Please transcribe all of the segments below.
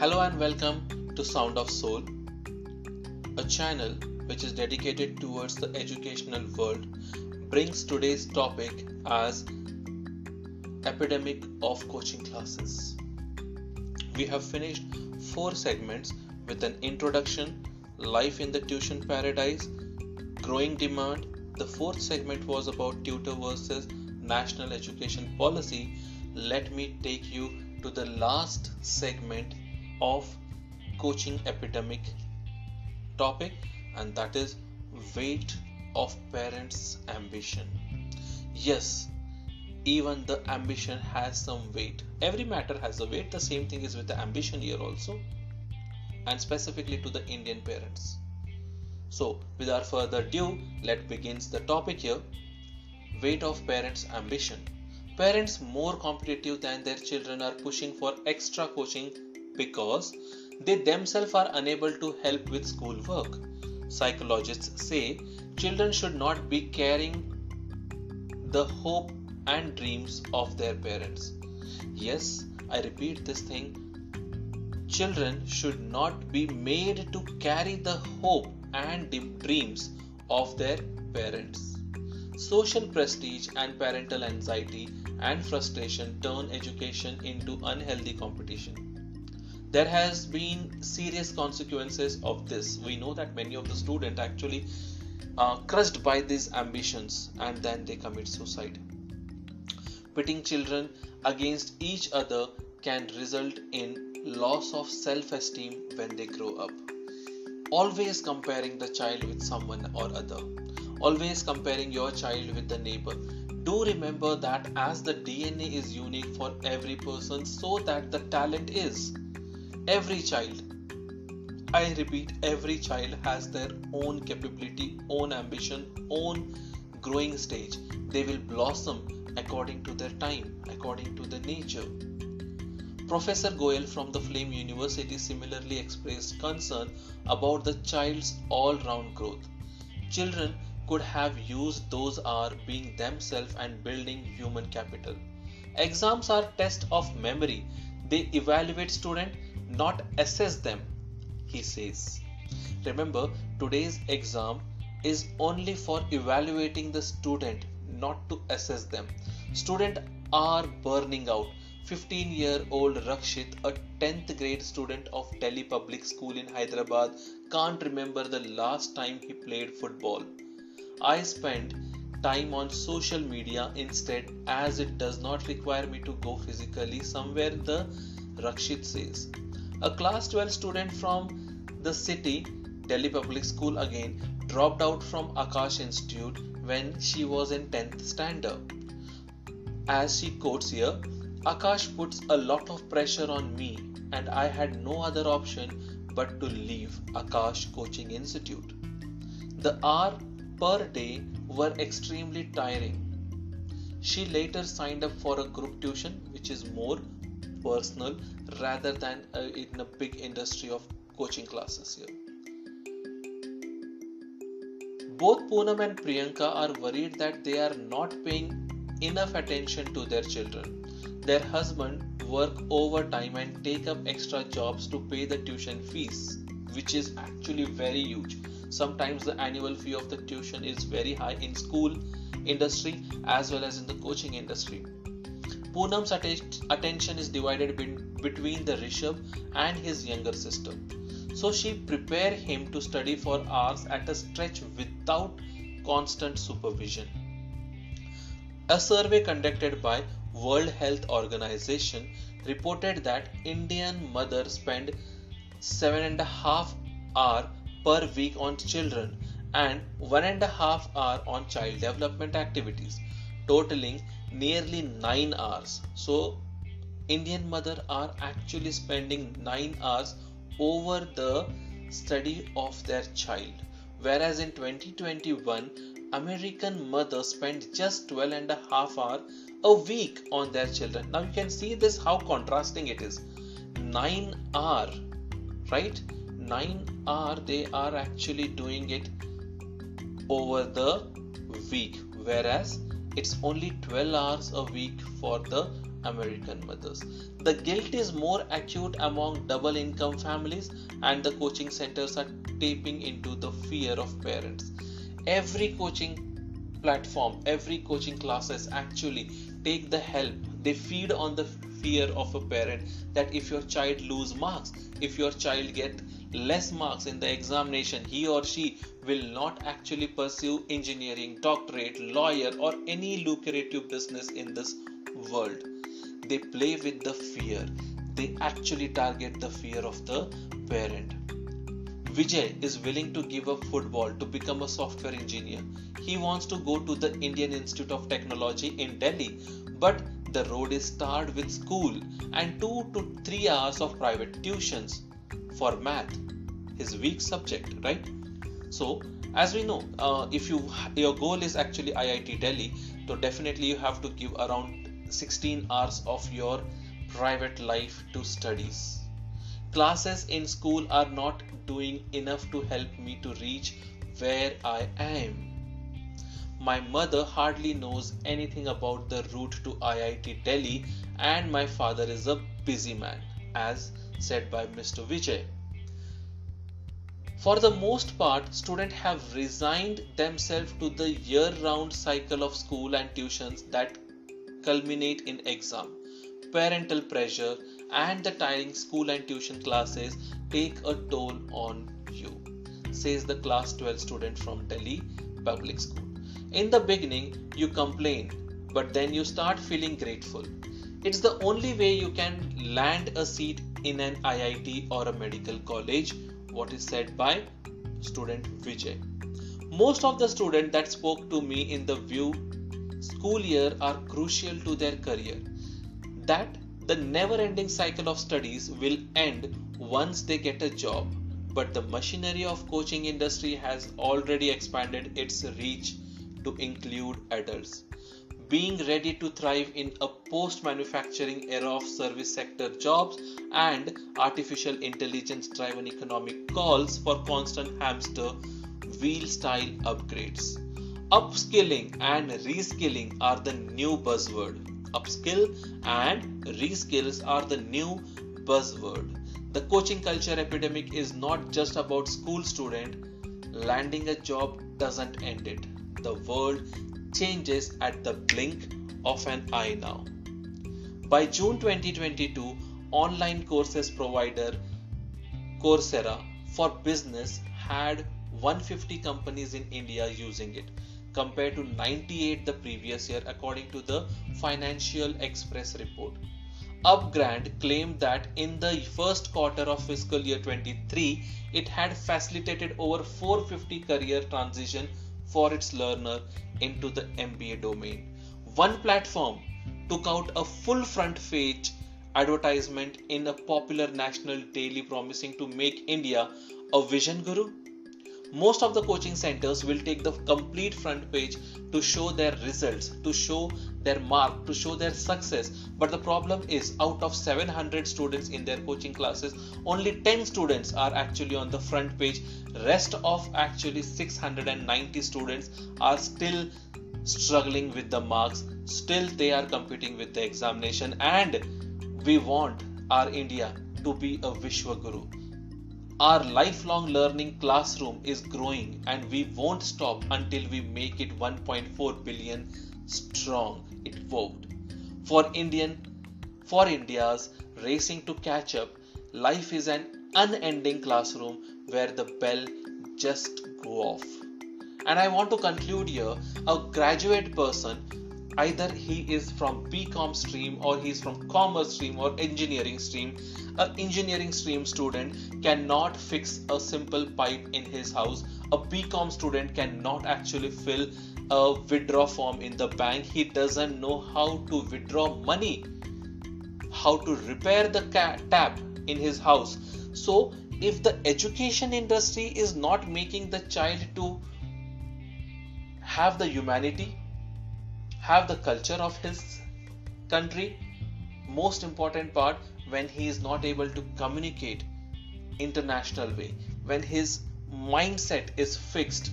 Hello and welcome to Sound of Soul, a channel which is dedicated towards the educational world, brings today's topic as epidemic of coaching classes. We have finished 4 segments with an introduction, life in the tuition paradise, growing demand. The 4th segment was about tutor versus national education policy. Let me take you to the last segment of coaching epidemic topic, and that is weight of parents' ambition. Yes, even the ambition has some weight. Every matter has a weight. The same thing is with the ambition here also, and specifically to the Indian parents. So without further ado, let's begin the topic here. Weight of parents' ambition. Parents more competitive than their children are pushing for extra coaching because they themselves are unable to help with schoolwork. Psychologists say children should not be carrying the hope and dreams of their parents. Yes, I repeat this thing. Children should not be made to carry the hope and dreams of their parents. Social prestige and parental anxiety and frustration turn education into unhealthy competition. There has been serious consequences of this. We know that many of the students actually are crushed by these ambitions and then they commit suicide. Pitting children against each other can result in loss of self-esteem when they grow up. Always comparing the child with someone or other. Always comparing your child with the neighbor. Do remember that as the DNA is unique for every person, so that the talent is. Every child, I repeat, every child has their own capability, own ambition, own growing stage. They will blossom according to their time, according to the nature. Professor Goel from the Flame University similarly expressed concern about the child's all-round growth. Children could have used those hours being themselves and building human capital. Exams are tests of memory. They evaluate students, not assess them, he says. Remember, today's exam is only for evaluating the student, not to assess them. Students are burning out. 15-year-old Rakshit, a 10th grade student of Delhi Public School in Hyderabad, can't remember the last time he played football. I spend time on social media instead as it does not require me to go physically somewhere, the Rakshit says. A class 12 student from the city, Delhi Public School again, dropped out from Akash Institute when she was in 10th standard. As she quotes here, Akash puts a lot of pressure on me and I had no other option but to leave Akash Coaching Institute. The hour per day were extremely tiring. She later signed up for a group tuition which is more personal rather than in a big industry of coaching classes here. Both Poonam and Priyanka are worried that they are not paying enough attention to their children. Their husband work overtime and take up extra jobs to pay the tuition fees, which is actually very huge. Sometimes the annual fee of the tuition is very high in school industry as well as in the coaching industry. Poonam's attention is divided between the Rishabh and his younger sister. So she prepared him to study for hours at a stretch without constant supervision. A survey conducted by World Health Organization reported that Indian mothers spend 7.5 hours per week on children and 1.5 hours on child development activities, totaling nearly 9 hours. So Indian mothers are actually spending 9 hours over the study of their child, whereas in 2021 American mothers spend just 12.5 hours a week on their children. Now you can see this how contrasting it is. 9 hours, right? 9 hours they are actually doing it over the week, whereas It's only 12 hours a week for the American mothers. The guilt is more acute among double income families, and the coaching centers are tapping into the fear of parents. Every coaching platform, every coaching classes actually take the help. They feed on the fear of a parent that if your child lose marks, if your child get less marks in the examination, he or she will not actually pursue engineering, doctorate, lawyer, or any lucrative business in this world. They play with the fear. They actually target the fear of the parent. Vijay is willing to give up football to become a software engineer. He wants to go to the Indian Institute of Technology in Delhi, but the road is starred with school and 2 to 3 hours of private tuitions for math, his weak subject, right? So, as we know, if your goal is actually IIT Delhi, so definitely you have to give around 16 hours of your private life to studies. Classes in school are not doing enough to help me to reach where I am. My mother hardly knows anything about the route to IIT Delhi, and my father is a busy man, as said by Mr. Vijay. For the most part, students have resigned themselves to the year-round cycle of school and tuitions that culminate in exam. Parental pressure and the tiring school and tuition classes take a toll on you, says the class 12 student from Delhi public school. In the beginning, you complain, but then you start feeling grateful. It's the only way you can land a seat in an IIT or a medical college, what is said by student Vijay. Most of the students that spoke to me in the View school year are crucial to their career. That the never-ending cycle of studies will end once they get a job, but the machinery of coaching industry has already expanded its reach to include adults. Being ready to thrive in a post-manufacturing era of service sector jobs and artificial intelligence driven economic calls for constant hamster wheel style upgrades. Upskilling and reskilling are the new buzzword. Upskill and reskills are the new buzzword. The coaching culture epidemic is not just about school student. Landing a job doesn't end it. The world changes at the blink of an eye now. By June 2022, online courses provider Coursera for Business had 150 companies in India using it, compared to 98 the previous year, according to the Financial Express report. Upgrad claimed that in the first quarter of fiscal year 23, it had facilitated over 450 career transition for its learner into the MBA domain. One platform took out a full front page advertisement in a popular national daily promising to make India a vision guru. Most of the coaching centers will take the complete front page to show their results, to show their mark, to show their success. But the problem is, out of 700 students in their coaching classes, only 10 students are actually on the front page. Rest of actually 690 students are still struggling with the marks. Still they are competing with the examination, and we want our India to be a Vishwa Guru. Our lifelong learning classroom is growing, and we won't stop until we make it 1.4 billion strong. It vowed. For India's racing to catch up, life is an unending classroom where the bell just go off. And I want to conclude here, a graduate person, either he is from BCom stream or he is from commerce stream or engineering stream, an engineering stream student cannot fix a simple pipe in his house. A BCom student cannot actually fill a withdraw form in the bank. He doesn't know how to withdraw money, how to repair the tap in his house. So if the education industry is not making the child to have the humanity, have the culture of his country, most important part, when he is not able to communicate international way, when his mindset is fixed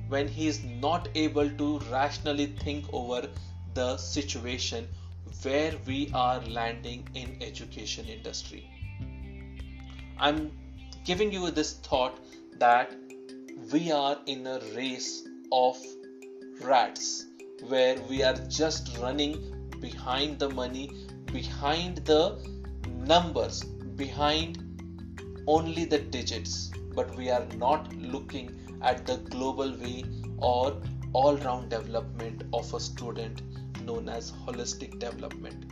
when he is not able to rationally think over the situation where we are landing in education industry. I'm giving you this thought that we are in a race of rats where we are just running behind the money, behind the numbers, behind only the digits, but we are not looking at the global way or all-round development of a student known as holistic development.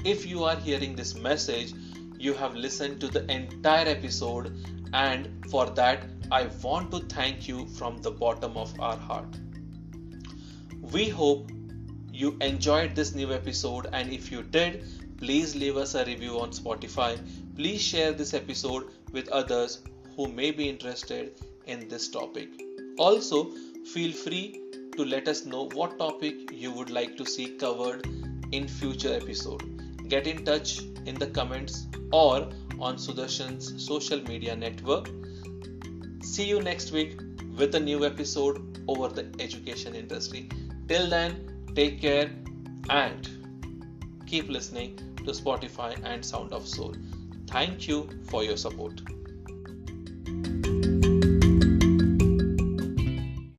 If you are hearing this message, you have listened to the entire episode, and for that I want to thank you from the bottom of our heart. We hope you enjoyed this new episode, and if you did, please leave us a review on Spotify. Please share this episode with others who may be interested in this topic. Also, feel free to let us know what topic you would like to see covered in future episode. Get in touch in the comments or on Sudarshan's social media network. See you next week with a new episode over the education industry. Till then, take care and keep listening to Spotify and Sound of Soul. Thank you for your support.